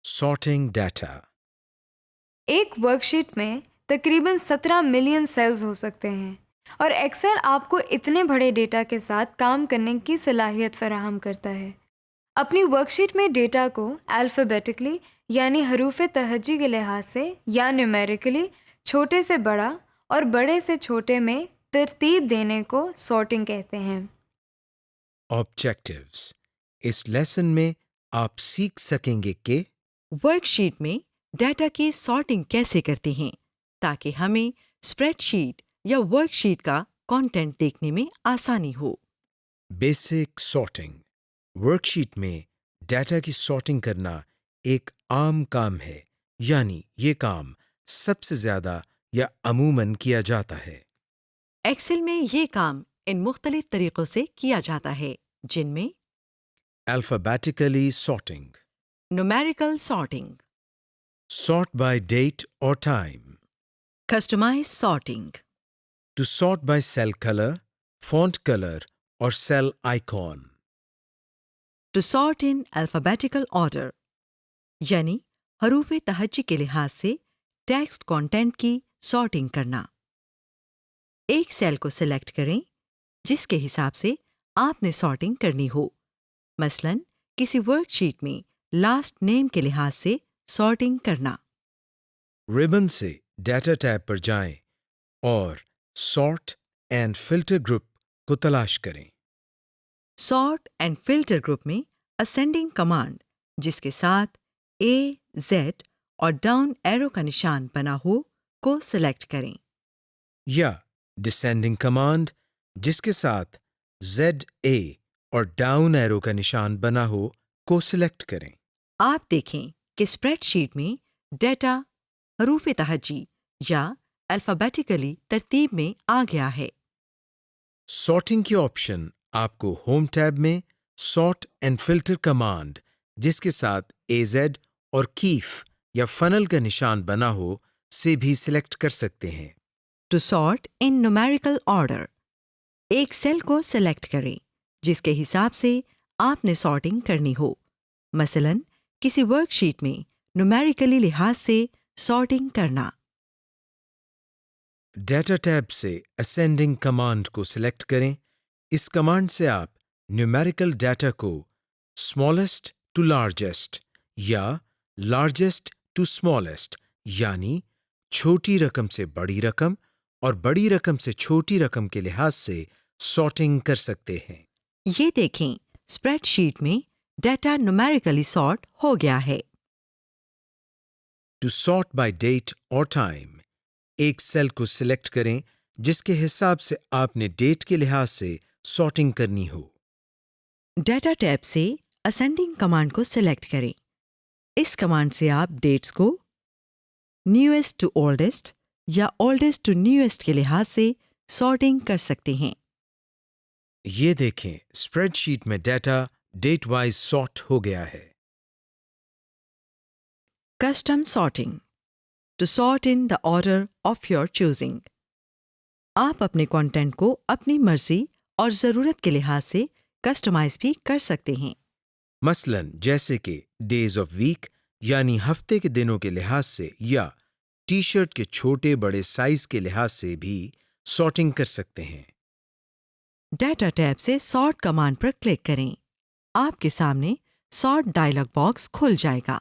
Sorting data. ایک work sheet میں تقریباً 17 ملین سیلز ہو سکتے ہیں اور ایکسل آپ کو اتنے بڑے ڈیٹا کے ساتھ کام کرنے کی صلاحیت فراہم کرتا ہے۔ اپنی ورک شیٹ میں ڈیٹا کو الفابیٹکلی یعنی حروف تہجی کے لحاظ سے یا نیومیریکلی چھوٹے سے بڑا اور بڑے سے چھوٹے میں ترتیب دینے کو سارٹنگ کہتے ہیں۔ Objectives. اس لیسن میں آپ سیکھ سکیں گے کہ ورک شیٹ میں ڈیٹا کی سارٹنگ کیسے کرتے ہیں تاکہ ہمیں اسپریڈ شیٹ یا ورک شیٹ کا کانٹینٹ دیکھنے میں آسانی ہو۔ Basic sorting. ورک شیٹ میں ڈیٹا کی سارٹنگ کرنا ایک عام کام ہے، یعنی یہ کام سب سے زیادہ یا عموماً کیا جاتا ہے۔ ایکسل میں یہ کام ان مختلف طریقوں سے کیا جاتا ہے جن میں Alphabetically sorting. Numerical sorting, Sort by date or time. Customize sorting, To sort by cell color, font color or cell icon. To sort in alphabetical order یعنی حروف تہجی کے لحاظ سے ٹیکسٹ کانٹینٹ کی سارٹنگ کرنا۔ ایک سیل کو سلیکٹ کریں جس کے حساب سے آپ نے سارٹنگ کرنی ہو، مثلاً کسی ورک شیٹ میں لاسٹ نیم کے لحاظ سے سارٹنگ کرنا۔ ربن سے ڈیٹا ٹیب پر جائیں اور سارٹ اینڈ فلٹر گروپ کو تلاش کریں۔ سارٹ اینڈ فلٹر گروپ میں اسینڈنگ کمانڈ جس کے ساتھ اے زیڈ اور ڈاؤن ایرو کا نشان بنا ہو کو سلیکٹ کریں۔ یا ڈسینڈنگ کمانڈ جس کے ساتھ زیڈ اے اور ڈاؤن ایرو کا نشان بنا ہو کو سلیکٹ کریں۔ آپ دیکھیں کہ اسپریڈ شیٹ میں ڈیٹا حروف تہجی یا الفابیٹیکلی ترتیب میں آ گیا ہے۔ سارٹنگ کی آپشن آپ کو ہوم ٹیب میں سارٹ اینڈ فلٹر کمانڈ جس کے ساتھ اے زیڈ اور کیف یا فنل کا نشان بنا ہو سے بھی سلیکٹ کر سکتے ہیں۔ To sort in numerical order, ایک سیل کو سلیکٹ کریں جس کے حساب سے آپ نے سارٹنگ کرنی ہو، مثلاً کسی ورک شیٹ میں نومیریکلی لحاظ سے سارٹنگ کرنا۔ ڈیٹا ٹیب سے اسینڈنگ کمانڈ کو سلیکٹ کریں۔ اس کمانڈ سے آپ نیومیریکل ڈیٹا کو اسمالسٹ ٹو لارجسٹ یا لارجسٹ ٹو اسمالسٹ یعنی چھوٹی رقم سے بڑی رقم اور بڑی رقم سے چھوٹی رقم کے لحاظ سے سارٹنگ کر سکتے ہیں۔ یہ دیکھیں اسپریڈ شیٹ میں ڈیٹا نومیریکلی سارٹ ہو گیا ہے۔ ٹو سارٹ بائی ڈیٹ اور ٹائم، ایک سیل کو سلیکٹ کریں جس کے حساب سے آپ نے ڈیٹ کے لحاظ سے سارٹنگ کرنی ہو۔ ڈیٹا ٹیب سے اسینڈنگ کمانڈ کو سلیکٹ کریں۔ اس کمانڈ سے آپ ڈیٹس کو نیویسٹ ٹو اولڈسٹ یا اولڈسٹ ٹو نیویسٹ کے لحاظ سے سارٹنگ کر سکتے ہیں۔ یہ دیکھیں اسپریڈ شیٹ میں ڈیٹا ڈیٹ وائز سارٹ ہو گیا ہے۔ Custom sorting, to sort in the order of your choosing, آپ اپنے کانٹینٹ کو اپنی مرضی اور ضرورت کے لحاظ سے کسٹمائز بھی کر سکتے ہیں۔ مثلاً جیسے کہ ڈیز آف ویک یعنی ہفتے کے دنوں کے لحاظ سے یا ٹی شرٹ کے چھوٹے بڑے سائز کے لحاظ سے بھی سارٹنگ کر سکتے ہیں۔ ڈیٹا ٹیب سے سارٹ کمانڈ پر کلک کریں، آپ کے سامنے سارٹ ڈائلاگ باکس کھل جائے گا۔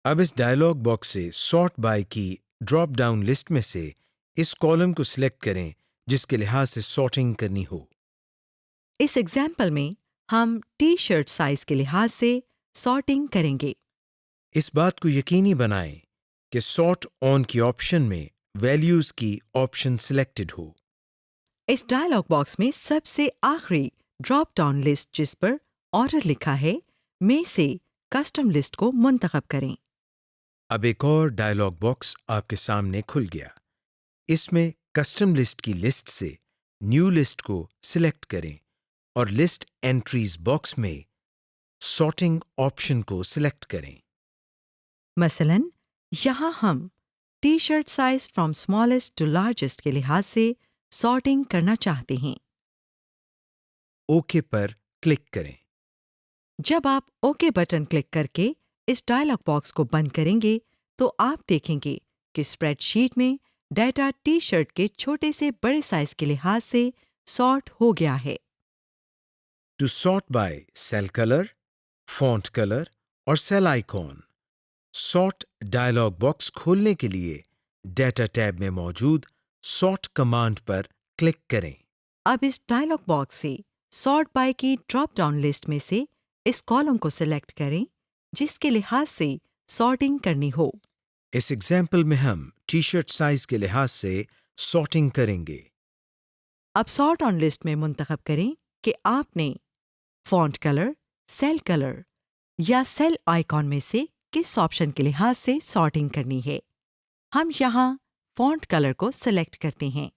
اب اس ڈائلاگ باکس سے سارٹ بائی کی ڈراپ ڈاؤن لسٹ میں سے اس کالم کو سلیکٹ کریں جس کے لحاظ سے سارٹنگ کرنی ہو۔ اس ایگزامپل میں ہم ٹی شرٹ سائز کے لحاظ سے سارٹنگ کریں گے۔ اس بات کو یقینی بنائیں کہ سارٹ آن کی آپشن میں ویلیوز کی آپشن سلیکٹڈ ہو۔ اس ڈائلاگ باکس میں سب سے آخری ڈراپ ڈاؤن لسٹ جس پر آرڈر لکھا ہے میں سے کسٹم لسٹ کو منتخب کریں۔ اب ایک اور ڈائلاگ باکس آپ کے سامنے کھل گیا۔ اس میں کسٹم لسٹ کی لسٹ سے نیو لسٹ کو سلیکٹ کریں اور لسٹ انٹریز باکس میں سارٹنگ آپشن کو سلیکٹ کریں۔ مثلاً یہاں ہم T shirt size from smallest to largest کے لحاظ سے سارٹنگ کرنا چاہتے ہیں۔ اوکے پر کلک کریں۔ جب آپ اوکے بٹن کلک کر کے اس ڈائلاگ باکس کو بند کریں گے تو آپ دیکھیں گے کہ اسپریڈ شیٹ میں ڈیٹا ٹی شرٹ کے چھوٹے سے بڑے سائز کے لحاظ سے سارٹ ہو گیا ہے۔ To sort by cell color, font color اور cell icon. Sort dialogue box کھولنے کے لیے ڈیٹا ٹیب میں موجود سارٹ کمانڈ پر کلک کریں۔ اب اس ڈائلاگ باکس سے سارٹ بائی کی ڈراپ ڈاؤن لسٹ میں سے اس کالم کو سلیکٹ کریں جس کے لحاظ سے سارٹنگ کرنی ہو۔ اس ایگزامپل میں ہم ٹی شرٹ سائز کے لحاظ سے سارٹنگ کریں گے۔ اب سارٹ آن لسٹ میں منتخب کریں کہ آپ نے فونٹ کلر یا سیل آئیکن میں سے کس آپشن کے لحاظ سے سارٹنگ کرنی ہے۔ ہم یہاں فونٹ کلر کو سلیکٹ کرتے ہیں۔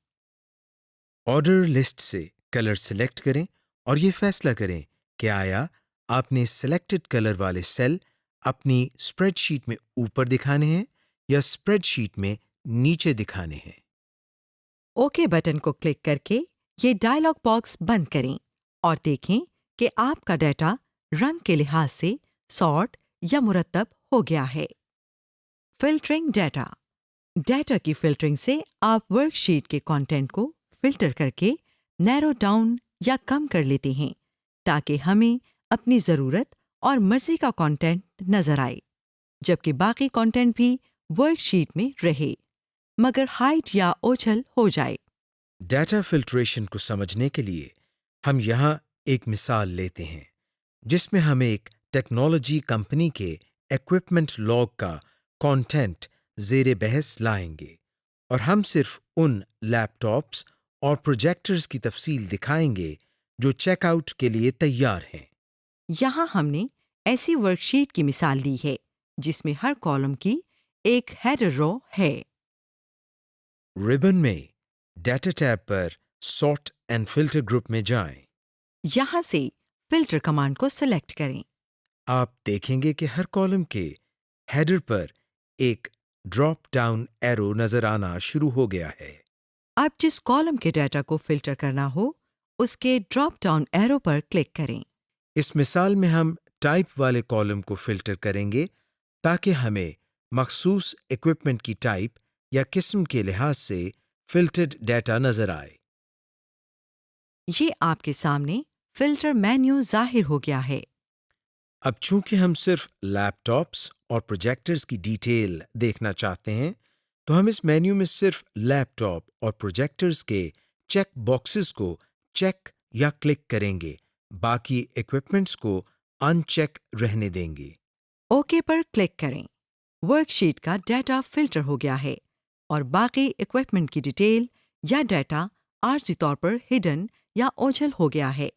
آرڈر لسٹ سے کلر سلیکٹ کریں اور یہ فیصلہ کریں کہ آیا آپ نے سلیکٹڈ کلر والے سیل اپنی اسپریڈ شیٹ میں اوپر دکھانے ہیں یا اسپریڈ شیٹ میں نیچے دکھانے ہیں۔ اوکے بٹن کو کلک کر کے یہ ڈائلاگ باکس بند کریں اور دیکھیں کہ آپ کا ڈیٹا رنگ کے لحاظ سے سارٹ یا مرتب ہو گیا ہے۔ فلٹرنگ ڈیٹا کی فلٹرنگ سے آپ ورک شیٹ کے کانٹینٹ کو فلٹر کر کے نیرو ڈاؤن یا کم کر لیتے ہیں تاکہ ہمیں اپنی ضرورت اور مرضی کا کانٹینٹ نظر آئے، جبکہ باقی کانٹینٹ بھی ورک شیٹ میں رہے مگر ہائٹ یا اوچھل ہو جائے۔ ڈیٹا فلٹریشن کو سمجھنے کے لیے ہم یہاں ایک مثال لیتے ہیں جس میں ہم ایک ٹیکنالوجی کمپنی کے ایکوپمنٹ لاگ کا کانٹینٹ زیر بحث لائیں گے اور ہم صرف ان لیپ ٹاپس اور پروجیکٹرز کی تفصیل دکھائیں گے جو چیک آؤٹ کے لیے تیار ہیں۔ یہاں ہم نے ایسی ورک شیٹ کی مثال لی ہے جس میں ہر کالم کی ایک ہیڈر رو ہے۔ ربن میں data tab per sort and filter group میں جائیں۔ یہاں سے فلٹر کمانڈ کو سلیکٹ کریں۔ آپ دیکھیں گے کہ ہر کالم کے ہیڈر پر ایک ڈراپ ڈاؤن ایرو نظر آنا شروع ہو گیا ہے۔ اب جس کالم کے ڈیٹا کو فلٹر کرنا ہو اس کے ڈراپ ڈاؤن ایرو پر کلک کریں۔ اس مثال میں ہم ٹائپ والے کالم کو فلٹر کریں گے تاکہ ہمیں مخصوص ایکوپمنٹ کی ٹائپ یا قسم کے لحاظ سے فلٹرڈ ڈیٹا نظر آئے۔ یہ آپ کے سامنے فلٹر مینیو ظاہر ہو گیا ہے۔ اب چونکہ ہم صرف لیپ ٹاپس اور پروجیکٹرز کی ڈیٹیل دیکھنا چاہتے ہیں تو ہم اس مینیو میں صرف لیپ ٹاپ اور پروجیکٹرز کے چیک باکسز کو چیک یا کلک کریں گے، باقی ایکوپمنٹس کو ان چیک رہنے دیں گے۔ اوکے پر کلک کریں۔ ورک شیٹ کا ڈیٹا فلٹر ہو گیا ہے اور باقی ایکوپمنٹ کی ڈیٹیل یا ڈیٹا عارضی طور پر ہڈن یا اوجھل ہو گیا ہے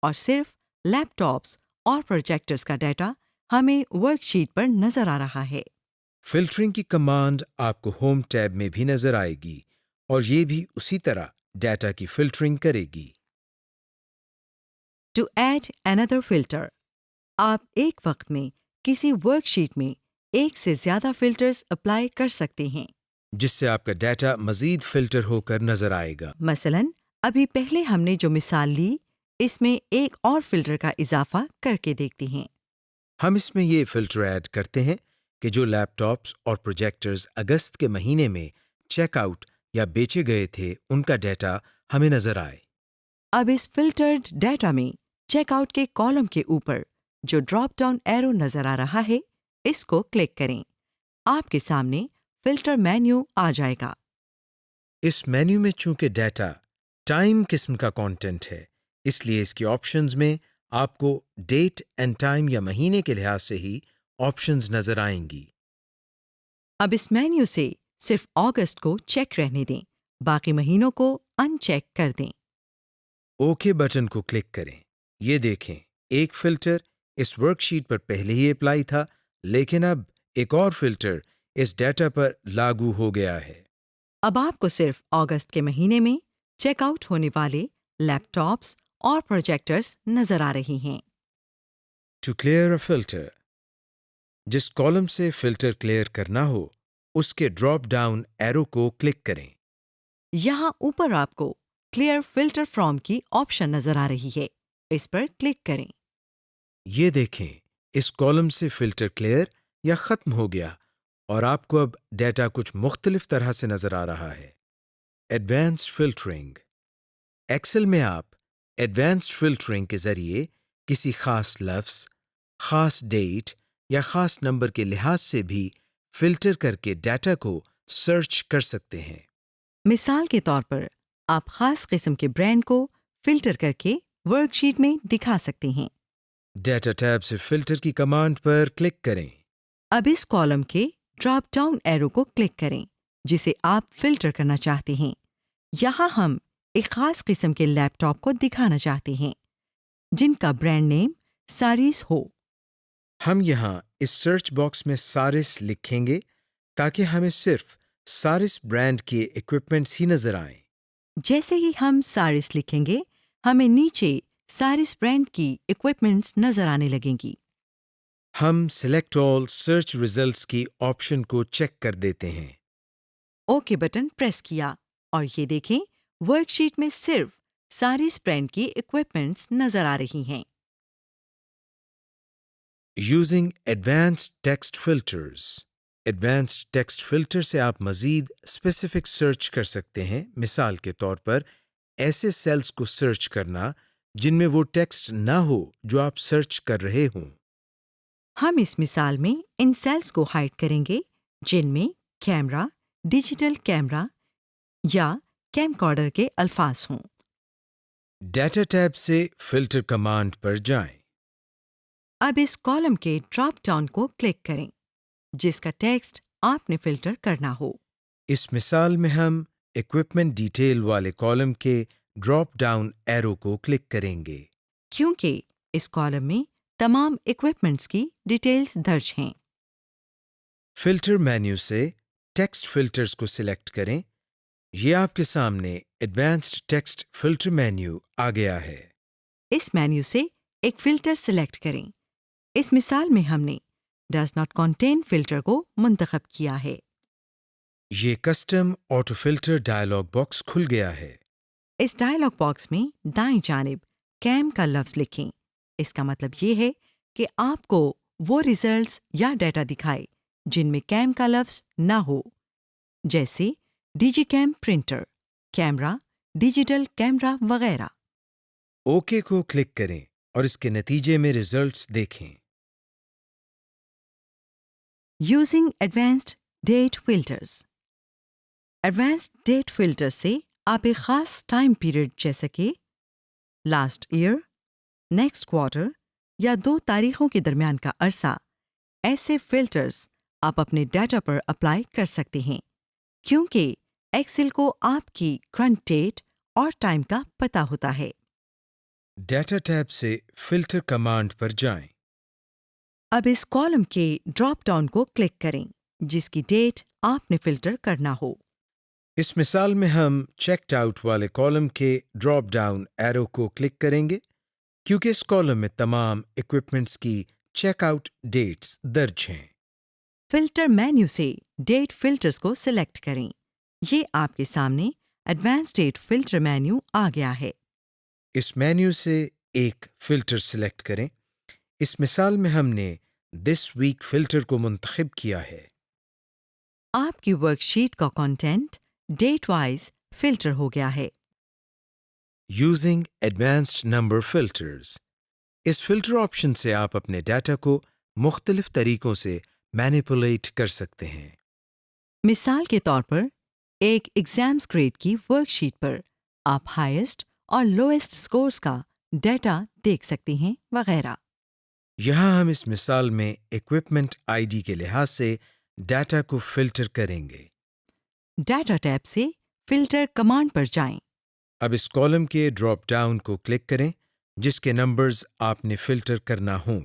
اور صرف لیپ ٹاپس اور پروجیکٹرز کا ڈیٹا ہمیں ورک شیٹ پر نظر آ رہا ہے۔ فلٹرنگ کی کمانڈ آپ کو ہوم ٹیب میں بھی نظر آئے گی اور یہ بھی اسی طرح ڈیٹا کی فلٹرنگ کرے گی۔ ٹو ایڈ another فلٹر، آپ ایک وقت میں کسی ورک شیٹ میں ایک سے زیادہ فلٹرز اپلائی کر سکتے ہیں، جس سے آپ کا ڈیٹا مزید فلٹر ہو کر نظر آئے گا۔ مثلاً ابھی پہلے ہم نے جو مثال لی اس میں ایک اور فلٹر کا اضافہ کر کے دیکھتے ہیں۔ ہم اس میں یہ فلٹر ایڈ کرتے ہیں کہ جو لیپ ٹاپس اور پروجیکٹرز اگست کے مہینے میں چیک آؤٹ یا بیچے گئے تھے ان کا ڈیٹا ہمیں نظر آئے۔ اب اس فلٹرڈ ڈیٹا میں چیک آؤٹ کے کالم کے اوپر جو ڈراپ ڈاؤن ایرو نظر آ رہا ہے اس کو کلک کریں۔ آپ کے سامنے فلٹر مینیو آ جائے گا۔ اس مینیو میں چونکہ ڈیٹا ٹائم قسم کا کانٹینٹ ہے اس لیے اس کی آپشنز میں آپ کو ڈیٹ اینڈ ٹائم یا مہینے کے لحاظ سے ہی آپشنز نظر آئیں گی۔ اب اس مینیو سے صرف اگست کو چیک رہنے دیں، باقی مہینوں کو ان چیک کر دیں۔ اوکے بٹن کو کلک کریں۔ یہ دیکھیں ایک فلٹر اس ورک شیٹ پر پہلے ہی اپلائی تھا لیکن اب ایک اور فلٹر اس ڈیٹا پر لاگو ہو گیا ہے۔ اب آپ کو صرف اگست کے مہینے میں چیک آؤٹ ہونے والے لیپ ٹاپس اور پروجیکٹرز نظر آ رہی ہیں۔ ٹو کلیئر اے فلٹر، جس کالم سے فلٹر کلیئر کرنا ہو اس کے ڈراپ ڈاؤن ایرو کو کلک کریں۔ یہاں اوپر آپ کو کلیئر فلٹر فرام کی آپشن نظر آ رہی ہے، اس پر کلک کریں۔ یہ دیکھیں اس کالم سے فلٹر کلیئر یا ختم ہو گیا اور آپ کو اب ڈیٹا کچھ مختلف طرح سے نظر آ رہا ہے۔ Advanced filtering. ایکسل میں آپ ایڈوانسڈ فلٹرنگ کے ذریعے کسی خاص لفظ، خاص ڈیٹ یا خاص نمبر کے لحاظ سے بھی فلٹر کر کے ڈیٹا کو سرچ کر سکتے ہیں۔ مثال کے طور پر آپ خاص قسم کے برانڈ کو فلٹر کر کے ورک شیٹ میں دکھا سکتے ہیں۔ ڈیٹا ٹیب سے فلٹر کی کمانڈ پر کلک کریں۔ اب اس کالم کے ڈراپ ڈاؤن ایرو کو کلک کریں جسے آپ فلٹر کرنا چاہتے ہیں۔ یہاں ہم ایک خاص قسم کے لیپ ٹاپ کو دکھانا چاہتے ہیں جن کا برانڈ نیم ساریس ہو۔ ہم یہاں اس سرچ باکس میں سارس لکھیں گے تاکہ ہمیں صرف سارس برانڈ کے ایکوپمنٹس ہی نظر آئیں۔ جیسے ہی ہم سارس لکھیں گے ہمیں نیچے سارس برانڈ کی ایکوپمنٹس نظر آنے لگیں گی۔ ہم سلیکٹ آل سرچ ریزلٹس کی آپشن کو چیک کر دیتے ہیں۔ اوکے بٹن پریس کیا اور یہ دیکھیں ورک شیٹ میں صرف سارس برانڈ کی ایکوپمنٹس نظر آ رہی ہیں۔ Using advanced text filters. Advanced text filter سے آپ مزید اسپیسیفک سرچ کر سکتے ہیں۔ مثال کے طور پر ایسے سیلز کو سرچ کرنا جن میں وہ ٹیکسٹ نہ ہو جو آپ سرچ کر رہے ہوں۔ ہم اس مثال میں ان سیلز کو ہائڈ کریں گے جن میں کیمرہ، ڈیجیٹل کیمرہ یا کیمکارڈر کے الفاظ ہوں۔ ڈیٹا ٹیب سے فلٹر کمانڈ پر جائیں۔ اب اس کالم کے ڈراپ ڈاؤن کو کلک کریں جس کا ٹیکسٹ آپ نے فلٹر کرنا ہو۔ اس مثال میں ہم ایکوپمنٹ ڈیٹیل والے کالم کے ڈراپ ڈاؤن ایرو کو کلک کریں گے۔ کیونکہ اس کالم میں تمام ایکوپمنٹس کی ڈیٹیلز درج ہیں۔ فلٹر مینیو سے ٹیکسٹ فلٹرز کو سلیکٹ کریں۔ یہ آپ کے سامنے ایڈوانسڈ ٹیکسٹ فلٹر مینیو آ گیا ہے۔ اس مینیو سے ایک فلٹر سلیکٹ کریں۔ اس مثال میں ہم نے ڈز ناٹ کنٹین فلٹر کو منتخب کیا ہے۔ یہ custom auto filter dialog box کھل گیا ہے۔ اس ڈائلاگ باکس میں دائیں جانب کیم کا لفظ لکھیں۔ اس کا مطلب یہ ہے کہ آپ کو وہ ریزلٹس یا ڈیٹا دکھائے جن میں کیم کا لفظ نہ ہو، جیسے digi cam printer, camera, digital camera وغیرہ۔ اوکے کو کلک کریں اور اس کے نتیجے میں ریزلٹس دیکھیں۔ Using advanced date filters. Advanced date filter سے آپ ایک خاص ٹائم پیریڈ جیسے کہ لاسٹ ایئر، نیکسٹ کوارٹر یا 2 تاریخوں کے درمیان کا عرصہ، ایسے فلٹرز آپ اپنے ڈیٹا پر اپلائی کر سکتے ہیں کیونکہ ایکسل کو آپ کی کرنٹ ڈیٹ اور ٹائم کا پتہ ہوتا ہے۔ ڈیٹا ٹیب سے فلٹر کمانڈ پر جائیں۔ اب اس کالم کے ڈراپ ڈاؤن کو کلک کریں جس کی ڈیٹ آپ نے فلٹر کرنا ہو۔ اس مثال میں ہم چیکڈ آؤٹ والے کالم کے ڈراپ ڈاؤن ایرو کو کلک کریں گے کیونکہ اس کالم میں تمام ایکوپمنٹس کی چیک آؤٹ ڈیٹس درج ہیں۔ فلٹر مینیو سے ڈیٹ فلٹرز کو سلیکٹ کریں۔ یہ آپ کے سامنے ایڈوانس ڈیٹ فلٹر مینیو آ گیا ہے۔ اس مینیو سے ایک فلٹر سلیکٹ کریں۔ اس مثال میں ہم نے دس ویک فلٹر کو منتخب کیا ہے۔ آپ کی ورک شیٹ کا کنٹینٹ ڈیٹ وائز فلٹر ہو گیا ہے۔ Using advanced number filters. اس فلٹر آپشن سے آپ اپنے ڈیٹا کو مختلف طریقوں سے مینیپولیٹ کر سکتے ہیں۔ مثال کے طور پر ایک ایگزامز گریڈ کی ورک شیٹ پر آپ ہائیسٹ اور لوئسٹ سکورز کا ڈیٹا دیکھ سکتے ہیں وغیرہ۔ یہاں ہم اس مثال میں ایکوپمنٹ آئی ڈی کے لحاظ سے ڈیٹا کو فلٹر کریں گے۔ ڈیٹا ٹیب سے فلٹر کمانڈ پر جائیں۔ اب اس کالم کے ڈراپ ڈاؤن کو کلک کریں جس کے نمبرز آپ نے فلٹر کرنا ہوں۔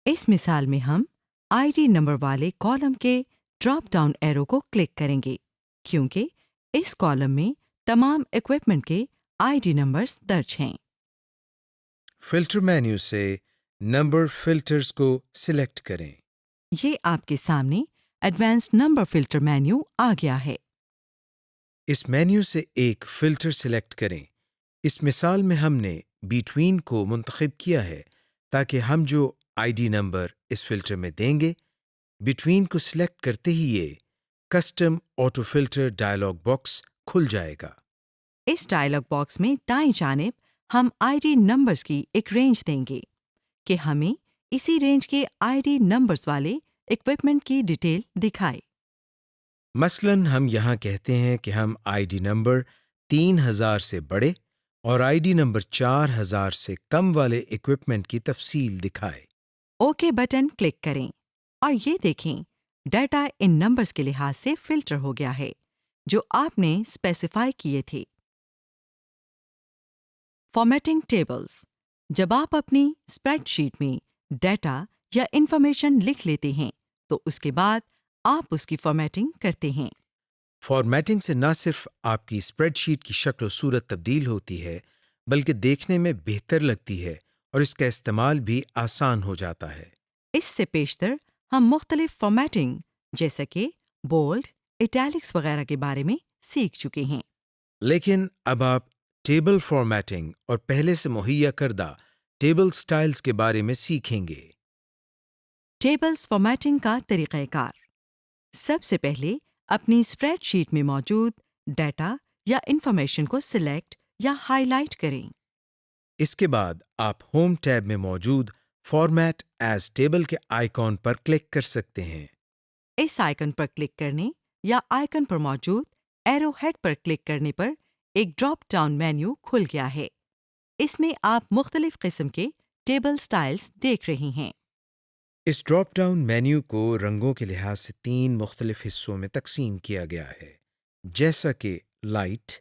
اس مثال میں ہم آئی ڈی نمبر والے کالم کے ڈراپ ڈاؤن ایرو کو کلک کریں گے کیونکہ اس کالم میں تمام ایکوپمنٹ کے آئی ڈی نمبرز درج ہیں۔ فلٹر مینیو سے نمبر فلٹرز کو سلیکٹ کریں۔ یہ آپ کے سامنے ایڈوانس نمبر فلٹر مینیو آ گیا ہے۔ اس مینیو سے ایک فلٹر سلیکٹ کریں۔ اس مثال میں ہم نے بیٹوین کو منتخب کیا ہے تاکہ ہم جو آئی ڈی نمبر اس فلٹر میں دیں گے، بٹوین کو سلیکٹ کرتے ہی یہ custom auto filter dialog box کھل جائے گا۔ اس ڈائلاگ باکس میں دائیں جانب ہم آئی ڈی نمبرز کی ایک رینج دیں گے کہ ہمیں اسی رینج کے آئی ڈی نمبرز والے اکوپمنٹ کی ڈیٹیل دکھائے۔ مثلاً ہم یہاں کہتے ہیں کہ ہم آئی ڈی نمبر 3000 سے بڑے اور آئی ڈی نمبر 4000 سے کم والے اکوپمنٹ کی تفصیل دکھائے۔ اوکے بٹن کلک کریں اور یہ دیکھیں ڈیٹا ان نمبرز کے لحاظ سے فلٹر ہو گیا ہے جو آپ نے اسپیسیفائی کیے تھے۔ Formatting tables. جب آپ اپنی اسپریڈ شیٹ میں ڈیٹا یا انفارمیشن لکھ لیتے ہیں تو اس کے بعد آپ اس کی فارمیٹنگ کرتے ہیں۔ فارمیٹنگ سے نہ صرف آپ کی اسپریڈ شیٹ کی شکل و صورت تبدیل ہوتی ہے بلکہ دیکھنے میں بہتر لگتی ہے اور اس کا استعمال بھی آسان ہو جاتا ہے۔ اس سے پیشتر ہم مختلف فارمیٹنگ جیسا کہ بولڈ، اٹیلکس وغیرہ کے بارے میں سیکھ چکے ہیں۔ لیکن اب آپ ٹیبل فارمیٹنگ اور پہلے سے مہیا کردہ ٹیبل سٹائلز کے بارے میں سیکھیں گے۔ ٹیبلز فارمیٹنگ کا طریقہ کار۔ سب سے پہلے اپنی اسپریڈ شیٹ میں موجود ڈیٹا یا انفارمیشن کو سلیکٹ یا ہائی لائٹ کریں۔ اس کے بعد آپ ہوم ٹیب میں موجود فارمیٹ ایز ٹیبل کے آئیکن پر کلک کر سکتے ہیں۔ اس آئیکن پر کلک کرنے یا آئیکن پر موجود ایرو ہیڈ پر کلک کرنے پر ایک ڈراپ ڈاؤن مینیو کھل گیا ہے۔ اس میں آپ مختلف قسم کے ٹیبل سٹائلز دیکھ رہے ہیں۔ اس ڈراپ ڈاؤن مینیو کو رنگوں کے لحاظ سے 3 مختلف حصوں میں تقسیم کیا گیا ہے، جیسا کہ لائٹ،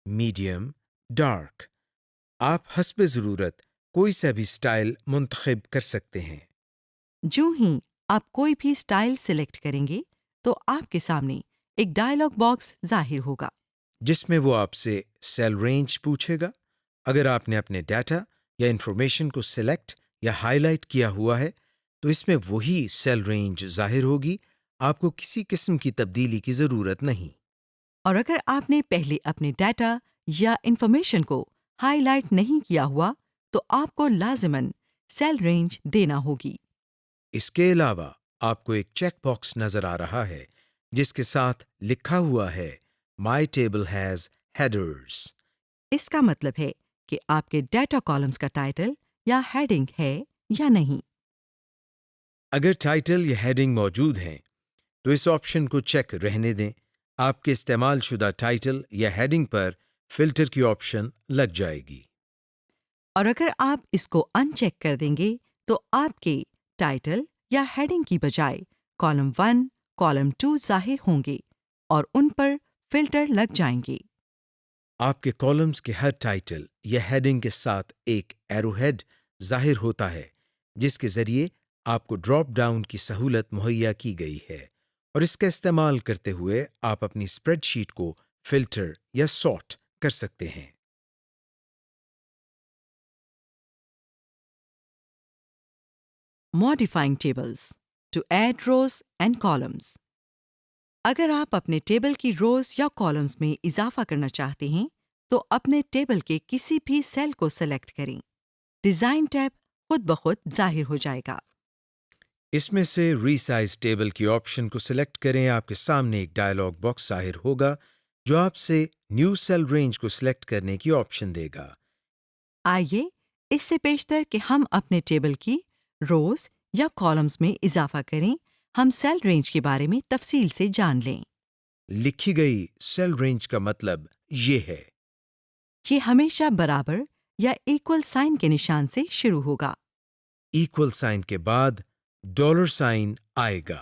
میڈیم، ڈارک۔ آپ حسب ضرورت کوئی سا بھی سٹائل منتخب کر سکتے ہیں۔ جو ہی آپ کوئی بھی سٹائل سلیکٹ کریں گے تو آپ کے سامنے ایک ڈائلاگ باکس ظاہر ہوگا جس میں وہ آپ سے سیل رینج پوچھے گا۔ اگر آپ نے اپنے ڈیٹا یا انفارمیشن کو سلیکٹ یا ہائی لائٹ کیا ہوا ہے تو اس میں وہی سیل رینج ظاہر ہوگی، آپ کو کسی قسم کی تبدیلی کی ضرورت نہیں۔ اور اگر آپ نے پہلے اپنے ڈیٹا یا انفارمیشن کو ہائی لائٹ نہیں کیا ہوا تو آپ کو لازماً سیل رینج دینا ہوگی۔ اس کے علاوہ آپ کو ایک چیک باکس نظر آ رہا ہے جس کے ساتھ لکھا ہوا ہے مائی ٹیبل ہیز ہیڈرز۔ اس کا مطلب ہے کہ آپ کے ڈیٹا کالمز کا ٹائٹل یا ہیڈنگ ہے یا نہیں۔ اگر ٹائٹل یا ہیڈنگ موجود ہیں تو اس آپشن کو چیک رہنے دیں۔ آپ کے استعمال شدہ ٹائٹل یا ہیڈنگ پر فلٹر کی آپشن لگ جائے گی۔ اور اگر آپ اس کو ان چیک کر دیں گے تو آپ کے ٹائٹل یا ہیڈنگ کی بجائے کالم 1، کالم 2 ظاہر ہوں گے اور ان پر فلٹر لگ جائیں گے۔ آپ کے کالمز کے ہر ٹائٹل یا ہیڈنگ کے ساتھ ایک ایرو ہیڈ ظاہر ہوتا ہے جس کے ذریعے آپ کو ڈراپ ڈاؤن کی سہولت مہیا کی گئی ہے، اور اس کا استعمال کرتے ہوئے آپ اپنی اسپریڈ شیٹ کو فلٹر یا سارٹ کر سکتے ہیں۔ Modifying tables to add rows and columns۔ اگر آپ اپنے ٹیبل کی روز یا کالمز میں اضافہ کرنا چاہتے ہیں تو اپنے ٹیبل کے کسی بھی سیل کو سلیکٹ کریں۔ ڈیزائن ٹیب خود بخود ظاہر ہو جائے گا۔ اس میں سے ری سائز ٹیبل کی آپشن کو سلیکٹ کریں۔ آپ کے سامنے ایک ڈائلاگ باکس ظاہر ہوگا جو آپ سے نیو سیل رینج کو سلیکٹ کرنے کی آپشن دے گا۔ آئیے اس سے پیشتر کہ ہم اپنے ٹیبل کی روز یا کالمز میں اضافہ کریں، ہم سیل رینج کے بارے میں تفصیل سے جان لیں۔ لکھی گئی سیل رینج کا مطلب یہ ہے۔ یہ ہمیشہ برابر یا ایکول سائن کے نشان سے شروع ہوگا۔ ایکول سائن کے بعد ڈالر سائن آئے گا۔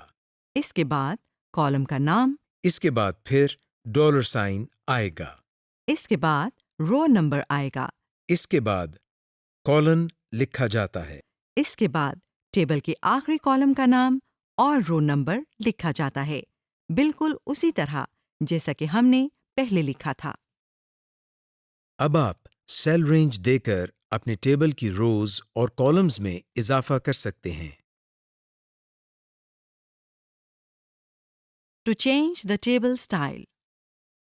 اس کے بعد کالم کا نام، اس کے بعد پھر ڈالر سائن آئے گا۔ اس کے بعد رو نمبر آئے گا۔ اس کے بعد کالن لکھا جاتا ہے۔ اس کے بعد ٹیبل کے آخری کالم کا نام اور رو نمبر لکھا جاتا ہے، بالکل اسی طرح جیسا کہ ہم نے پہلے لکھا تھا۔ اب آپ سیل رینج دے کر اپنے ٹیبل کی روز اور کالمز میں اضافہ کر سکتے ہیں۔ To change the table style,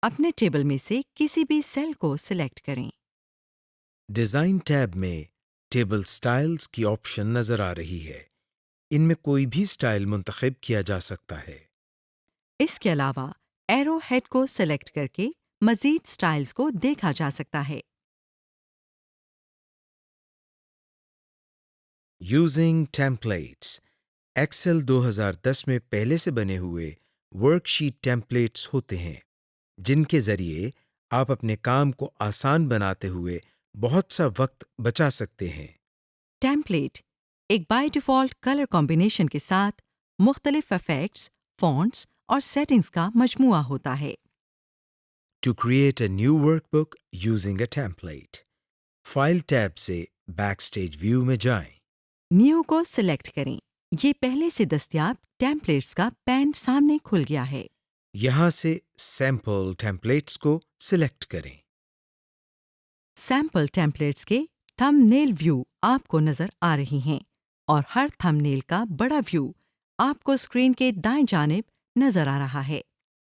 اپنے ٹیبل میں سے کسی بھی سیل کو سلیکٹ کریں۔ ڈیزائن ٹیب میں ٹیبل سٹائلز کی آپشن نظر آ رہی ہے۔ ان میں کوئی بھی سٹائل منتخب کیا جا سکتا ہے۔ اس کے علاوہ ایرو ہیڈ کو سلیکٹ کر کے مزید سٹائلز کو دیکھا جا سکتا ہے۔ یوزنگ ٹیمپلیٹس، ایکسل 2010 میں پہلے سے بنے ہوئے ورک شیٹ ٹیمپلیٹس ہوتے ہیں جن کے ذریعے آپ اپنے کام کو آسان بناتے ہوئے بہت سا وقت بچا سکتے ہیں۔ ٹیمپلیٹ ایک بائی ڈیفالٹ کلر کمبینیشن کے ساتھ مختلف ایفیکٹس، فونٹس اور سیٹنگز کا مجموعہ ہوتا ہے۔ To create a new workbook using a template، file tab سے بیک سٹیج ویو میں جائیں۔ نیو کو سلیکٹ کریں۔ یہ پہلے سے دستیاب ٹیمپلیٹس کا پین سامنے کھل گیا ہے۔ یہاں سے سیمپل ٹیمپلیٹس کو سلیکٹ کریں۔ سیمپل ٹیمپلیٹس کے تھم نیل ویو آپ کو نظر آ رہی ہیں اور ہر تھم نیل کا بڑا ویو آپ کو اسکرین کے دائیں جانب نظر آ رہا ہے۔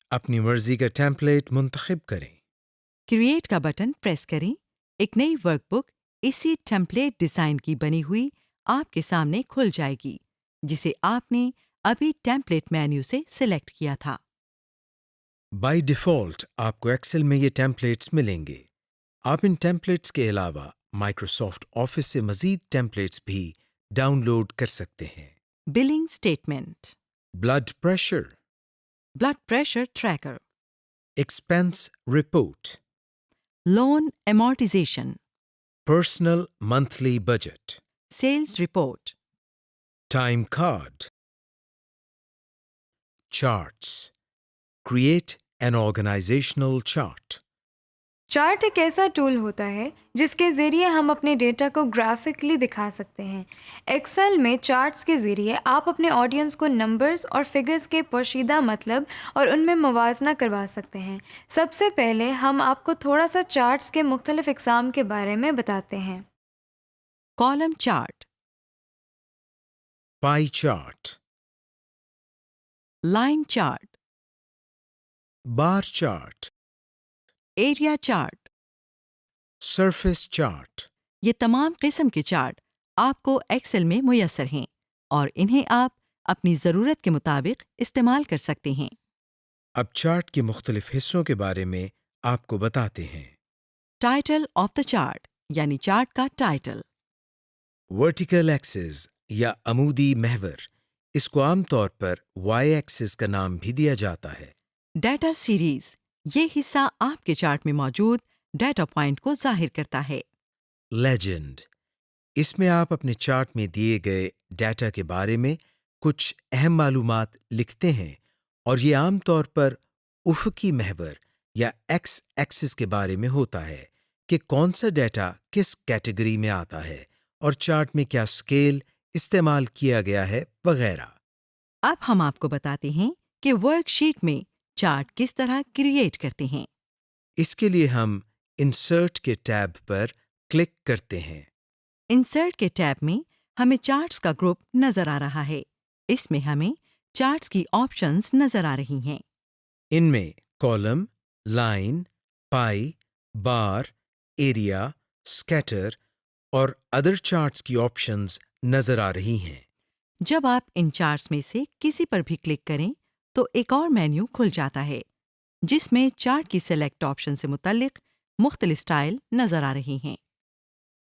اپنی مرضی کا ٹیمپلیٹ منتخب کریں۔ کریٹ کا بٹن پریس کریں۔ ایک نئی ورک بک اسی ٹیمپلیٹ ڈیزائن کی بنی ہوئی آپ کے سامنے کھل جائے گی جسے آپ نے ابھی ٹیمپلیٹ مینیو سے سلیکٹ کیا تھا۔ بائی ڈیفالٹ آپ کو ایکسل میں یہ ٹیمپلیٹس ملیں گے۔ آپ ان ٹیمپلیٹس کے علاوہ مائکروسافٹ آفس سے مزید ٹیمپلیٹس بھی ڈاؤن لوڈ کر سکتے ہیں۔ Billing statement, blood pressure, blood pressure tracker, expense report, loan amortization, personal monthly budget, sales report, time card, charts, create an organizational chart. Chart ایک ایسا ٹول ہوتا ہے جس کے ذریعے ہم اپنے ڈیٹا کو گرافکلی دکھا سکتے ہیں۔ ایکسل میں چارٹس کے ذریعے آپ اپنے آڈینس کو نمبرز اور فگرز کے پوشیدہ مطلب اور ان میں موازنہ کروا سکتے ہیں۔ سب سے پہلے ہم آپ کو تھوڑا سا چارٹس کے مختلف اقسام کے بارے میں بتاتے ہیں۔ Column chart, pie chart, line chart, bar chart, area chart. Surface chart. یہ تمام قسم کے چارٹ آپ کو ایکسل میں میسر ہیں اور انہیں آپ اپنی ضرورت کے مطابق استعمال کر سکتے ہیں۔ اب چارٹ کے مختلف حصوں کے بارے میں آپ کو بتاتے ہیں۔ ٹائٹل آف دا چارٹ یعنی چارٹ کا ٹائٹل، ورٹیکل ایکسس یا عمودی محور، اس کو عام طور پر وائی ایکسس کا نام بھی دیا جاتا ہے۔ ڈیٹا سیریز، یہ حصہ آپ کے چارٹ میں موجود ڈیٹا پوائنٹ کو ظاہر کرتا ہے۔ لیجنڈ، اس میں آپ اپنے چارٹ میں دیے گئے ڈیٹا کے بارے میں کچھ اہم معلومات لکھتے ہیں اور یہ عام طور پر افقی محور یا ایکس ایکسس کے بارے میں ہوتا ہے کہ کون سا ڈیٹا کس کیٹیگری میں آتا ہے اور چارٹ میں کیا اسکیل استعمال کیا گیا ہے وغیرہ۔ اب ہم آپ کو بتاتے ہیں کہ ورک شیٹ میں چارٹ کس طرح کریٹ کرتے ہیں۔ اس کے لیے ہم انسرٹ کے ٹیب پر کلک کرتے ہیں۔ انسرٹ کے ٹیب میں ہمیں چارٹس کا گروپ نظر آ رہا ہے۔ اس میں ہمیں چارٹس کی آپشنز نظر آ رہی ہیں۔ ان میں کالم، لائن، پائی، بار، ایریا، اسکیٹر اور ادر چارٹس کی آپشنز نظر آ رہی ہیں۔ جب آپ ان چارٹس میں سے کسی پر بھی کلک کریں تو ایک اور مینیو کھل جاتا ہے جس میں چارٹ کی سلیکٹ آپشن سے متعلق مختلف سٹائل نظر آ رہی ہیں۔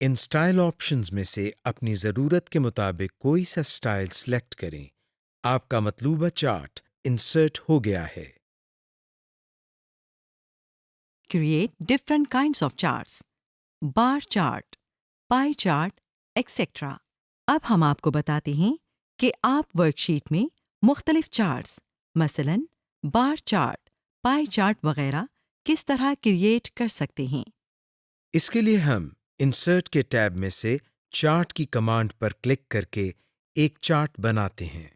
ان سٹائل آپشنز میں سے اپنی ضرورت کے مطابق کوئی سا سٹائل سلیکٹ کریں۔ آپ کا مطلوبہ چارٹ انسرٹ ہو گیا ہے۔ Create different kinds of charts, bar chart, pie chart, etcetera. اب ہم آپ کو بتاتے ہیں کہ آپ ورک شیٹ میں مختلف چارٹس مثلاً بار چارٹ، پائی چارٹ وغیرہ کس طرح کریٹ کر سکتے ہیں۔ اس کے لیے ہم انسرٹ کے ٹیب میں سے چارٹ کی کمانڈ پر کلک کر کے ایک چارٹ بناتے ہیں۔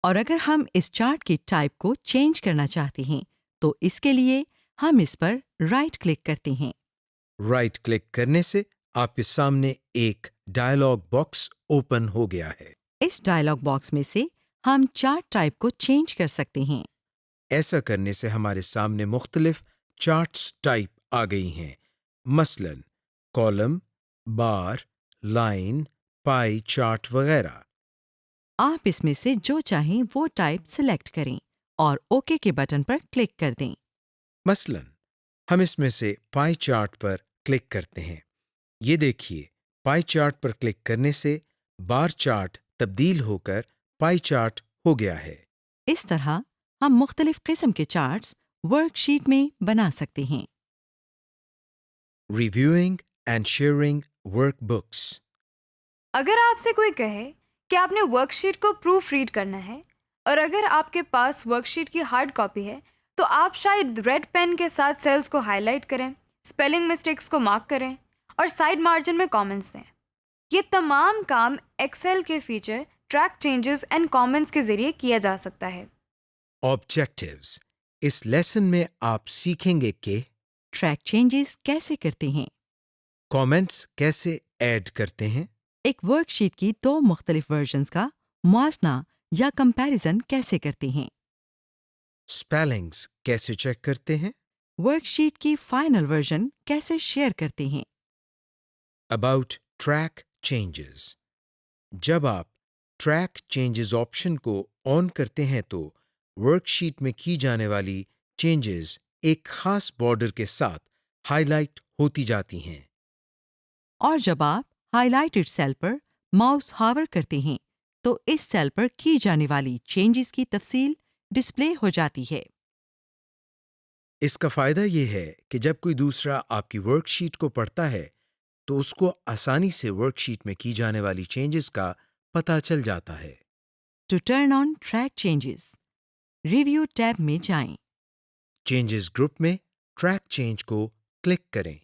اور اگر ہم اس چارٹ کی ٹائپ کو چینج کرنا چاہتے ہیں تو اس کے لیے ہم اس پر رائٹ کلک کرتے ہیں۔ رائٹ کلک کرنے سے آپ کے سامنے ایک ڈائلاگ باکس اوپن ہو گیا ہے۔ اس ڈائلاگ باکس میں سے ہم چارٹ ٹائپ کو چینج کر سکتے ہیں۔ ایسا کرنے سے ہمارے سامنے مختلف چارٹس ٹائپ آ گئی ہیں، مثلا کالم، بار، لائن، پائی چارٹ وغیرہ۔ آپ اس میں سے جو چاہیں وہ ٹائپ سلیکٹ کریں اور اوکے کے بٹن پر کلک کر دیں۔ مثلاً ہم اس میں سے پائی چارٹ پر کلک کرتے ہیں۔ یہ دیکھیے پائی چارٹ پر کلک کرنے سے بار چارٹ تبدیل ہو کر پائی چارٹ ہو گیا ہے۔ اس طرح ہم مختلف قسم کے چارٹس ورک شیٹ میں بنا سکتے ہیں۔ Reviewing and sharing work books. اگر آپ سے کوئی کہے کہ آپ نے ورک شیٹ کو پروف ریڈ کرنا ہے اور اگر آپ کے پاس ورک شیٹ کی ہارڈ کاپی ہے تو آپ شاید ریڈ پین کے ساتھ سیلز کو ہائی لائٹ کریں، اسپیلنگ مسٹیکس کو مارک کریں اور سائڈ مارجن میں کامنٹس دیں۔ یہ تمام کام ایکسل کے feature track changes and comments کے ذریعے کیا جا سکتا ہے۔ آبجیکٹیوز۔ اس لیسن میں آپ سیکھیں گے کہ ٹریک چینجز کیسے کرتے ہیں، کامنٹس کیسے ایڈ کرتے ہیں، ایک ورک شیٹ کی 2 مختلف ورژنز کا موازنہ یا کمپیریزن کیسے کرتے ہیں، اسپیلنگز کیسے چیک کرتے ہیں، ورک شیٹ کی فائنل ورژن کیسے شیئر کرتے ہیں۔ About track changes. جب آپ ٹریک چینجز آپشن کو آن کرتے ہیں تو ورک شیٹ میں کی جانے والی چینجز ایک خاص بارڈر کے ساتھ ہائی لائٹ ہوتی جاتی ہیں۔ اور جب آپ ہائی لائٹڈ سیل پر ماؤس ہاور کرتے ہیں تو اس سیل پر کی جانے والی چینجز کی تفصیل ڈسپلے ہو جاتی ہے۔ اس کا فائدہ یہ ہے کہ جب کوئی دوسرا آپ کی ورک شیٹ کو پڑھتا ہے تو اس کو آسانی سے ورک شیٹ میں کی جانے والی چینجز کا پتہ چل جاتا ہے۔ To turn on track changes, review tab میں جائیں۔ چینجز گروپ میں ٹریک چینج کو کلک کریں۔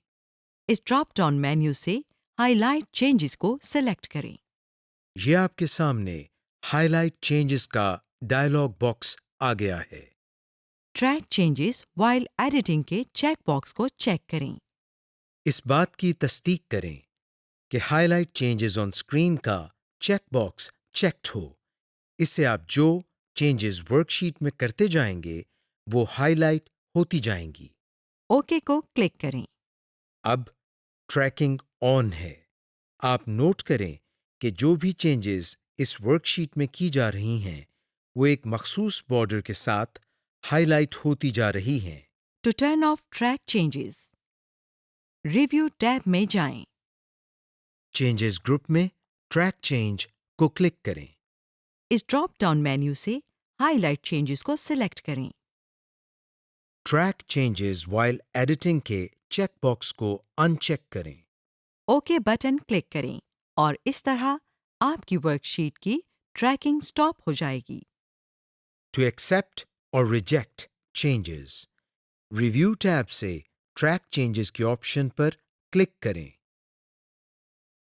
اس ڈراپ ڈاؤن مینیو سے ہائی لائٹ چینجز کو سلیکٹ کریں۔ یہ آپ کے سامنے ہائی لائٹ چینجز کا ڈائلاگ باکس آ گیا ہے۔ ٹریک چینجز وائل ایڈیٹنگ کے چیک باکس کو چیک کریں۔ اس بات کی تصدیق کریں کہ highlight changes on screen کا چیک باکس چیکڈ ہو۔ اس سے آپ جو چینجز ورک شیٹ میں کرتے جائیں گے وہ ہائی لائٹ ہوتی جائیں گی۔ اوکے کو کلک کریں۔ اب ٹریکنگ آن ہے۔ آپ نوٹ کریں کہ جو بھی چینجز اس ورک شیٹ میں کی جا رہی ہیں وہ ایک مخصوص بارڈر کے ساتھ ہائی لائٹ ہوتی جا رہی ہیں۔ To turn off track changes, review tab میں جائیں۔ چینجز گروپ میں ٹریک چینج کو کلک کریں۔ اس ڈراپ ڈاؤن مینیو سے ہائی لائٹ چینجز کو سلیکٹ کریں۔ ٹریک چینجز وائل ایڈیٹنگ کے چیک باکس کو ان چیک کریں۔ اوکے بٹن کلک کریں اور اس طرح آپ کی ورک شیٹ کی ٹریکنگ سٹاپ ہو جائے گی۔ ٹو ایکسیپٹ اور ریجیکٹ چینجز، ریویو ٹیب سے ٹریک چینجز کے آپشن پر کلک کریں۔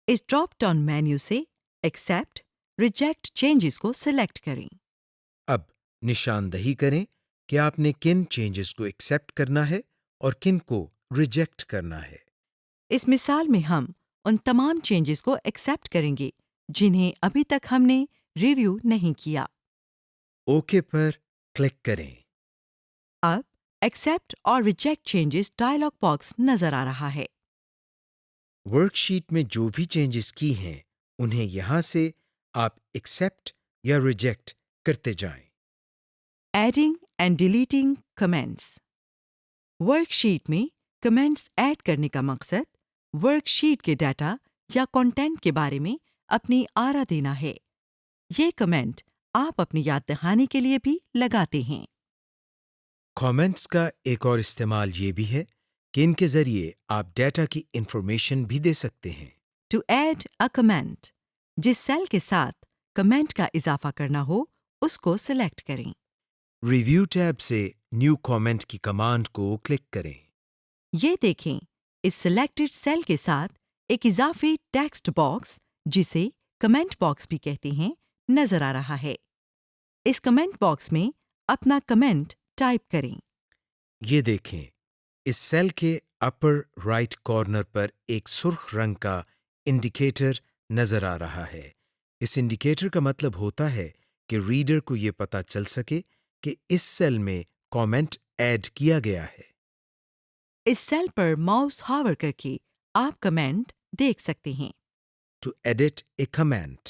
اس ڈراپ ڈاؤن مینیو سے ایکسیپٹ، ریجیکٹ چینجز کو سلیکٹ کریں۔ اب نشاندہی کریں کہ آپ نے کن چینجز کو ایکسیپٹ کرنا ہے اور کن کو ریجیکٹ کرنا ہے۔ اس مثال میں ہم ان تمام چینجز کو ایکسیپٹ کریں گے جنہیں ابھی تک ہم نے ریویو نہیں کیا۔ اوکے پر کلک کریں۔ اب ایکسیپٹ اور ریجیکٹ چینجز ڈائلاگ باکس نظر آ رہا ہے۔ ورک شیٹ میں جو بھی چینجز کی ہیں انہیں یہاں سے آپ ایکسیپٹ یا ریجیکٹ کرتے جائیں۔ Adding and deleting comments, work sheet میں کمنٹس ایڈ کرنے کا مقصد ورک شیٹ کے ڈیٹا یا کنٹینٹ کے بارے میں اپنی آرا دینا ہے۔ یہ کمنٹ آپ اپنی یاد دہانی کے لیے بھی لگاتے ہیں۔ کامنٹس کا ایک اور استعمال یہ بھی ہے کہ ان کے ذریعے آپ ڈیٹا کی انفارمیشن بھی دے سکتے ہیں۔ ٹو ایڈ اے کمنٹ، جس سیل کے ساتھ کمنٹ کا اضافہ کرنا ہو اس کو سلیکٹ کریں۔ ریویو ٹیب سے نیو کامنٹ کی کمانڈ کو کلک کریں۔ یہ دیکھیں اس سلیکٹڈ سیل کے ساتھ ایک اضافی ٹیکسٹ باکس جسے کمنٹ باکس بھی کہتے ہیں نظر آ رہا ہے۔ اس کمنٹ باکس میں اپنا کمنٹ ٹائپ کریں۔ یہ دیکھیں اس سیل کے اپر رائٹ کارنر پر ایک سرخ رنگ کا انڈیکیٹر نظر آ رہا ہے۔ اس انڈیکیٹر کا مطلب ہوتا ہے کہ ریڈر کو یہ پتہ چل سکے کہ اس سیل میں کامنٹ ایڈ کیا گیا ہے۔ اس سیل پر ماؤس ہاور کر کے آپ کمنٹ دیکھ سکتے ہیں۔ To edit a comment,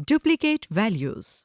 duplicate values,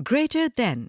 greater than।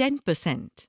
10%,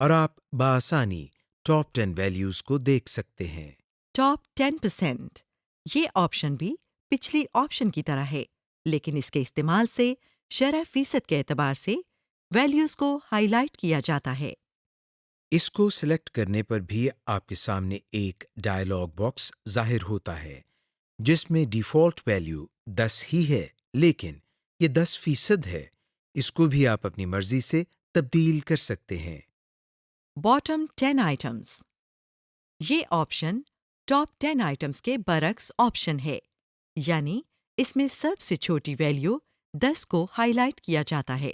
اور آپ بآسانی ٹاپ 10 ویلیوز کو دیکھ سکتے ہیں۔ ٹاپ 10%۔ یہ آپشن بھی پچھلی آپشن کی طرح ہے، لیکن اس کے استعمال سے شرح فیصد کے اعتبار سے ویلیوز کو ہائی لائٹ کیا جاتا ہے۔ اس کو سلیکٹ کرنے پر بھی آپ کے سامنے ایک ڈائلاگ باکس ظاہر ہوتا ہے جس میں ڈیفالٹ ویلیو 10 ہی ہے، لیکن یہ 10% ہے۔ اس کو بھی آپ اپنی مرضی سے تبدیل کر سکتے ہیں۔ Bottom 10 items. یہ آپشن ٹاپ 10 آئٹمز کے برعکس آپشن ہے، یعنی اس میں سب سے چھوٹی ویلیو 10 کو ہائی لائٹ کیا جاتا ہے۔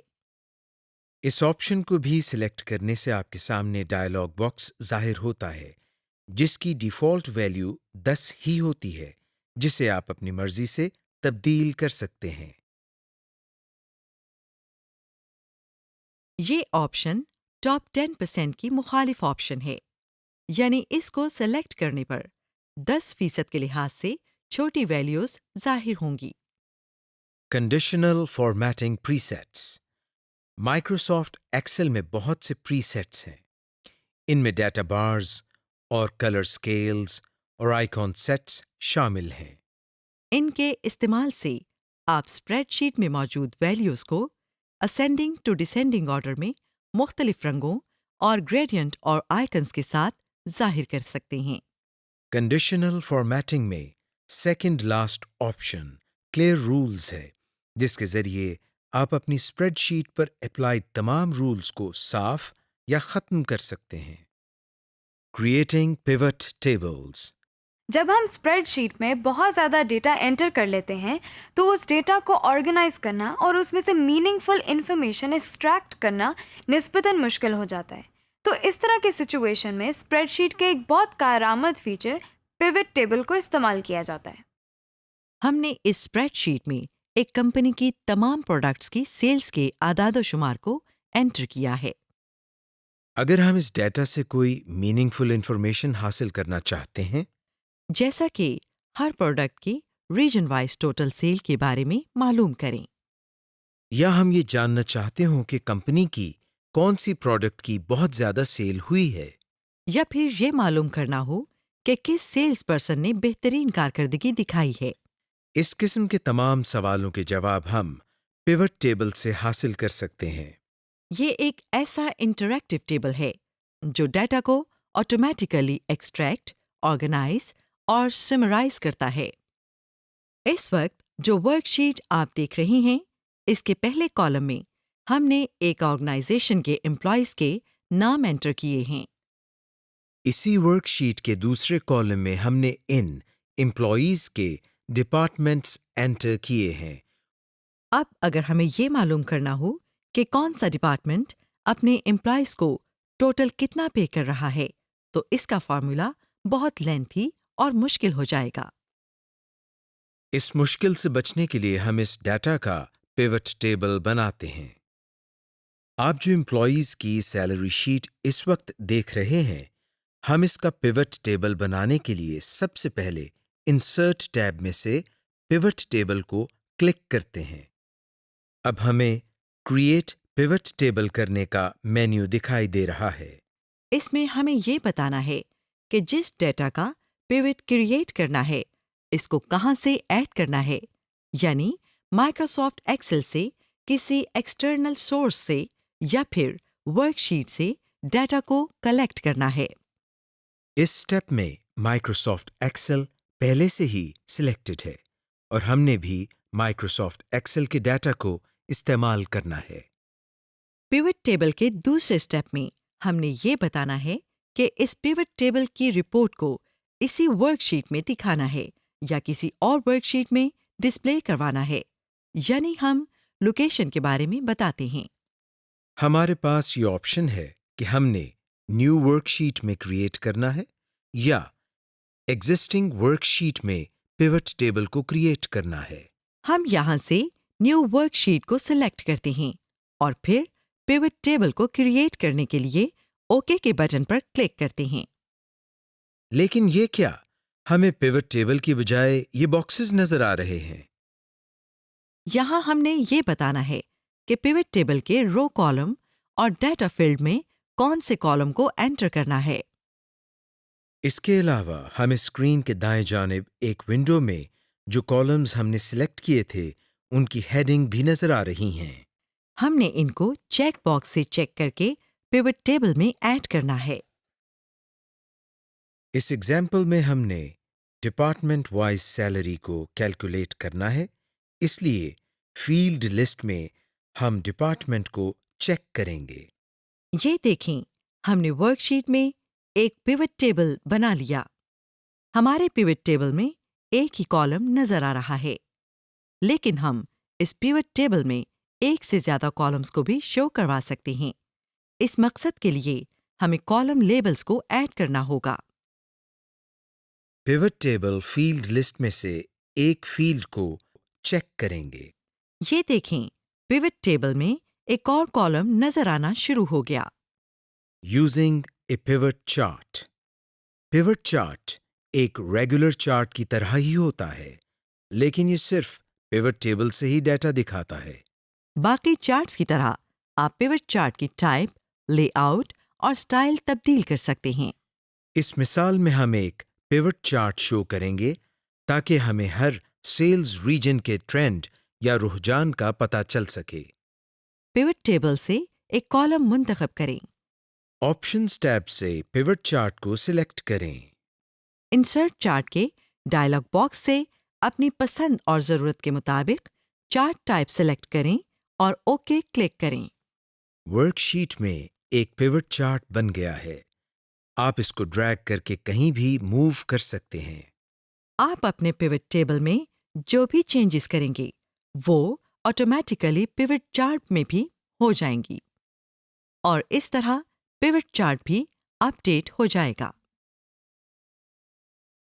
اس آپشن کو بھی سلیکٹ کرنے سے آپ کے سامنے ڈائلاگ باکس ظاہر ہوتا ہے جس کی ڈیفالٹ ویلیو 10 ہی ہوتی ہے، جسے آپ اپنی مرضی سے تبدیل کر سکتے ہیں۔ یہ آپشن ٹاپ 10% کی مخالف آپشن ہے، یعنی اس کو سلیکٹ کرنے پر 10% کے لحاظ سے چھوٹی ویلیوز ظاہر ہوں گی۔ کنڈیشنل فارمیٹنگ پری سیٹس۔ مائکروسافٹ ایکسل میں بہت سے پری سیٹس ہیں۔ ان میں ڈیٹا بارز اور کلر سکیلز اور آئیکن سیٹس شامل ہیں۔ ان کے استعمال سے آپ اسپریڈ شیٹ میں موجود ویلیوز کو اسینڈنگ ٹو ڈسینڈنگ آرڈر میں مختلف رنگوں اور گریڈینٹ اور آئیکنز کے ساتھ ظاہر کر سکتے ہیں۔ کنڈیشنل فارمیٹنگ میں second last option clear rules ہے، جس کے ذریعے آپ اپنی اسپریڈ شیٹ پر اپلائیڈ تمام رولز کو صاف یا ختم کر سکتے ہیں۔ Creating pivot tables. جب ہم اسپریڈ شیٹ میں بہت زیادہ ڈیٹا انٹر کر لیتے ہیں تو اس ڈیٹا کو آرگنائز کرنا اور اس میں سے میننگ فل انفارمیشن ایکسٹریکٹ کرنا نسبتاً مشکل ہو جاتا ہے۔ تو اس طرح کی سچویشن میں اسپریڈ شیٹ کے ایک بہت کارآمد فیچر پیوٹ ٹیبل کو استعمال کیا جاتا ہے۔ ہم نے اس اسپریڈ شیٹ میں ایک کمپنی کی تمام پروڈکٹس کی سیلز کے اعداد و شمار کو انٹر کیا ہے۔ اگر ہم اس ڈیٹا سے کوئی میننگ فل انفارمیشن حاصل کرنا چاہتے ہیں، جیسا کہ ہر پروڈکٹ کی ریجن وائز ٹوٹل سیل کے بارے میں معلوم کریں، یا ہم یہ جاننا چاہتے ہوں کہ کمپنی کی کون سی پروڈکٹ کی بہت زیادہ سیل ہوئی ہے، یا پھر یہ معلوم کرنا ہو کہ کس سیلز پرسن نے بہترین کارکردگی دکھائی ہے، اس قسم کے تمام سوالوں کے جواب ہم پیوٹ ٹیبل سے حاصل کر سکتے ہیں۔ یہ ایک ایسا انٹریکٹیو ٹیبل ہے جو ڈیٹا کو آٹومیٹیکلی ایکسٹریکٹ، آرگنائز اور سمرائز کرتا ہے۔ اس وقت جو ورک شیٹ آپ دیکھ رہی ہیں، اس کے پہلے کالم میں ہم نے ایک آرگنائزیشن کے امپلائیز کے نام انٹر کیے ہیں۔ اسی ورک شیٹ کے دوسرے کالم میں ہم نے ان امپلائیز کے ڈپارٹمنٹس انٹر کیے ہیں۔ اب اگر ہمیں یہ معلوم کرنا ہو کہ کون سا ڈپارٹمنٹ اپنے امپلائیز کو ٹوٹل کتنا پے کر رہا ہے، تو اس کا فارمولا بہت لینتھی اور مشکل ہو جائے گا۔ اس مشکل سے بچنے کے لیے ہم اس ڈیٹا کا پیوٹ ٹیبل بناتے ہیں۔ آپ جو امپلائیز کی سیلری شیٹ اس وقت دیکھ رہے ہیں، ہم اس کا پیوٹ ٹیبل بنانے کے لیے سب سے پہلے انسرٹ ٹیب میں سے پیوٹ ٹیبل کو کلک کرتے ہیں۔ اب ہمیں کریٹ پیوٹ ٹیبل کرنے کا مینیو دکھائی دے رہا ہے۔ اس میں ہمیں یہ بتانا ہے کہ جس ڈیٹا کا پیوٹ کریٹ کرنا ہے، اس کو کہاں سے ایڈ کرنا ہے، یعنی مائکروسافٹ ایکسل سے، کسی ایکسٹرنل سورس سے، یا پھر ورک شیٹ سے ڈیٹا کو کلیکٹ کرنا ہے۔ اس سٹیپ میں مائکروسافٹ ایکسل پہلے سے ہی سلیکٹڈ ہے اور ہم نے بھی مائکروسافٹ ایکسل کے ڈیٹا کو استعمال کرنا ہے۔ پیوٹ ٹیبل کے دوسرے سٹیپ میں ہم نے یہ بتانا ہے کہ اس پیوٹ ٹیبل کی رپورٹ کو اسی ورک شیٹ میں دکھانا ہے یا کسی اور ورک شیٹ میں ڈسپلے کروانا ہے، یعنی ہم لوکیشن کے بارے میں بتاتے ہیں۔ ہمارے پاس یہ آپشن ہے کہ ہم نے نیو ورک شیٹ میں کریٹ کرنا ہے یا ایگزسٹنگ ورک شیٹ میں پیوٹ ٹیبل کو کریٹ کرنا ہے۔ ہم یہاں سے نیو ورک شیٹ کو سلیکٹ کرتے ہیں اور پھر پیوٹ ٹیبل کو کریٹ کرنے کے لیے اوکے کے بٹن پر کلک کرتے ہیں۔ لیکن یہ کیا؟ ہمیں پیوٹ ٹیبل کی بجائے یہ باکسز نظر آ رہے ہیں۔ یہاں ہم نے یہ بتانا ہے کہ پیوٹ ٹیبل کے رو کالم اور ڈیٹا فیلڈ میں کون سے کالم کو انٹر کرنا ہے۔ اس کے علاوہ ہمیں اسکرین کے دائیں جانب ایک ونڈو میں جو کالمز ہم نے سلیکٹ کیے تھے ان کی ہیڈنگ بھی نظر آ رہی ہیں۔ ہم نے ان کو چیک باکس سے چیک کر کے پیوٹ ٹیبل میں ایڈ کرنا ہے۔ اس ایگزامپل میں ہم نے ڈپارٹمنٹ وائز سیلری کو کیلکولیٹ کرنا ہے، اس لیے فیلڈ لسٹ میں ہم ڈپارٹمنٹ کو چیک کریں گے۔ یہ دیکھیں، ہم نے ورک شیٹ میں ایک پیوٹ ٹیبل بنا لیا۔ ہمارے پیوٹ ٹیبل میں ایک ہی کالم نظر آ رہا ہے، لیکن ہم اس پیوٹ ٹیبل میں ایک سے زیادہ کالمز کو بھی شو کروا سکتے ہیں۔ اس مقصد کے لیے ہمیں کالم لیبلز کو ایڈ کرنا ہوگا۔ پیوٹ ٹیبل فیلڈ لسٹ میں سے ایک فیلڈ کو چیک کریں گے۔ یہ دیکھیں، پیوٹ ٹیبل میں ایک اور کالم نظر آنا شروع ہو گیا۔ Using a pivot chart. Pivot chart ایک ریگولر چارٹ کی طرح ہی ہوتا ہے، لیکن یہ صرف پیوٹ ٹیبل سے ہی ڈیٹا دکھاتا ہے۔ باقی چارٹس کی طرح آپ پیوٹ چارٹ کی ٹائپ، لے آؤٹ اور سٹائل تبدیل کر سکتے ہیں۔ اس مثال میں ہم ایک پیوٹ چارٹ شو کریں گے تاکہ ہمیں ہر سیلز ریجن کے ٹرینڈ یا رجحان کا پتہ چل سکے۔ پیوٹ ٹیبل سے ایک کالم منتخب کریں۔ آپشنز ٹیب سے پیوٹ چارٹ کو سلیکٹ کریں۔ انسرٹ چارٹ کے ڈائلاگ باکس سے اپنی پسند اور ضرورت کے مطابق چارٹ ٹائپ سلیکٹ کریں اور اوکے کلک کریں۔ ورک شیٹ میں ایک پیوٹ چارٹ بن گیا ہے۔ آپ اس کو ڈریگ کر کے کہیں بھی موو کر سکتے ہیں۔ آپ اپنے پیوٹ ٹیبل میں جو بھی چینجز کریں گے وہ آٹومیٹیکلی پیوٹ چارٹ میں بھی ہو جائیں گی، اور اس طرح پیوٹ چارٹ بھی اپ ڈیٹ ہو جائے گا۔